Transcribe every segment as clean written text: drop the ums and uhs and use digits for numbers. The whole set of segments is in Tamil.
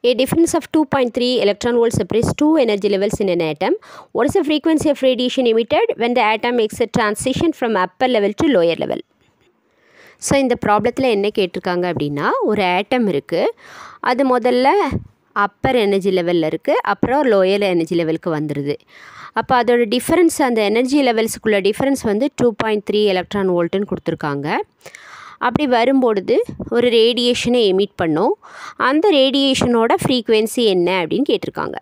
A difference of 2.3 electron volt separates two energy levels in an atom. What is the frequency of radiation emitted when the atom makes a transition from upper level to lower level? So இந்த ப்ராப்ளத்தில் என்ன கேட்டிருக்காங்க அப்படின்னா, ஒரு ஆட்டம் இருக்குது, அது முதல்ல அப்பர் எனர்ஜி லெவலில் இருக்குது, அப்புறம் லோயர் எனர்ஜி லெவலுக்கு வந்துடுது. அப்போ அதோட டிஃப்ரென்ஸ், அந்த எனர்ஜி லெவல்ஸுக்குள்ள டிஃப்ரென்ஸ் வந்து 2.3 எலக்ட்ரான் வோல்ட்டுன்னு கொடுத்துருக்காங்க. அப்படி வரும்பொழுது ஒரு ரேடியேஷனை எமிட் பண்ணோம். அந்த ரேடியேஷனோட ஃப்ரீக்குவென்சி என்ன அப்படின்னு கேட்டிருக்காங்க.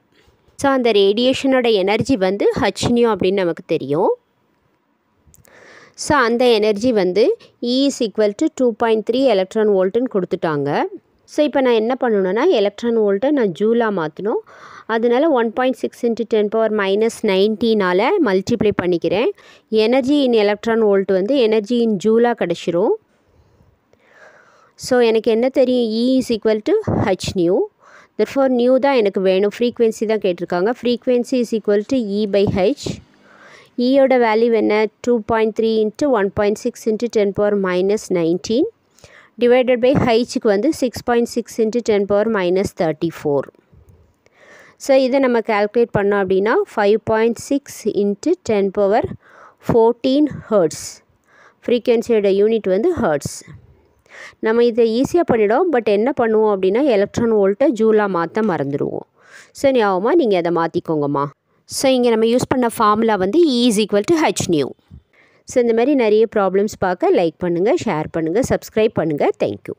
ஸோ அந்த ரேடியேஷனோட எனர்ஜி வந்து hν அப்படின்னு நமக்கு தெரியும். ஸோ அந்த எனர்ஜி வந்து E = 2.3 எலக்ட்ரான் வோல்ட்டுன்னு கொடுத்துட்டாங்க. ஸோ இப்போ நான் என்ன பண்ணணுன்னா, எலக்ட்ரான் வோல்ட்டை நான் ஜூலாக மாற்றணும். அதனால 1.6 × 10⁻⁹ மல்டிப்ளை பண்ணிக்கிறேன். எனர்ஜி இன் எலக்ட்ரான் வோல்ட் வந்து எனர்ஜி இன் ஜூலாக கிடச்சிரும். ஸோ எனக்கு என்ன தெரியும், E = hν. therefore நியூ தான் எனக்கு வேணும், ஃப்ரீக்வென்சி தான் கேட்டிருக்காங்க. Frequency E/h. ஈயோட வேல்யூ என்ன, 2.3 × 1.6 × 10⁻⁹ டிவைடட் பை ஹைச்சுக்கு வந்து 6.6 × 10⁻34. ஸோ இதை நம்ம கால்குலேட் பண்ணோம் அப்படின்னா 5.6 × 10⁻14 ஹெர்ட்ஸ். ஃப்ரீக்வென்சியோட யூனிட் வந்து ஹெர்ட்ஸ். நம்ம இதை ஈஸியாக பண்ணிவிடும். பட் என்ன பண்ணுவோம் அப்படின்னா, எலக்ட்ரான் வோல்ட்டை ஜூலாக மாற்ற மறந்துடுவோம். ஸோ ஞாபகமாக நீங்கள் அதை மாற்றிக்கோங்கம்மா. ஸோ இங்கே நம்ம யூஸ் பண்ண ஃபார்முலா வந்து E = hν. ஸோ இந்த மாதிரி நிறைய ப்ராப்ளம்ஸ் பார்க்க லைக் பண்ணுங்கள், ஷேர் பண்ணுங்கள், சப்ஸ்கிரைப் பண்ணுங்கள். தேங்க்யூ.